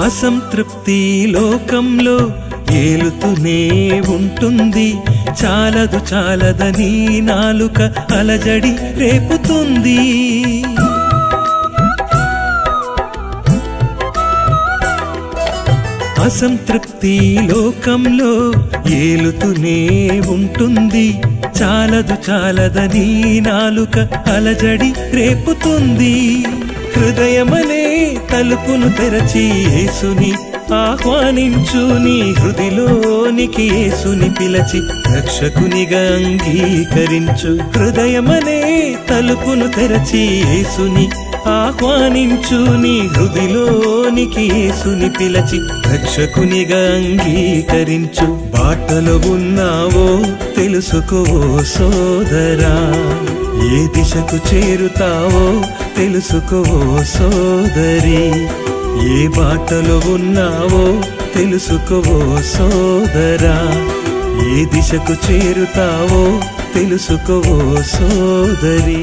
అసంతృప్తి లోకంలో ఏలుతూనే ఉంటుంది, చాలదు చాలదని నాలుక అలజడి రేపుతుంది. అసంతృప్తి లోకంలో ఏలుతూనే ఉంటుంది, చాలదు చాలదని నాలుక అలజడి రేపుతుంది. హృదయమనే తలుపును తెరచి యేసుని ఆహ్వానించు, నీ హృదిలోనికి యేసుని పిలచి రక్షకునిగా అంగీకరించు. హృదయమనే తలుపును తెరచి యేసుని ఆహ్వానించు, నీ హృదిలోనికి యేసుని పిలచి రక్షకునిగా అంగీకరించు. బాటలో ఉన్నావో తెలుసుకో సోదరా, ఏ దిశకు చేరుతావో తెలుసుకో సోదరి. ఏ బాటలో ఉన్నావో తెలుసుకో సోదరా, ఏ దిశకు చేరుతావో తెలుసుకో సోదరి.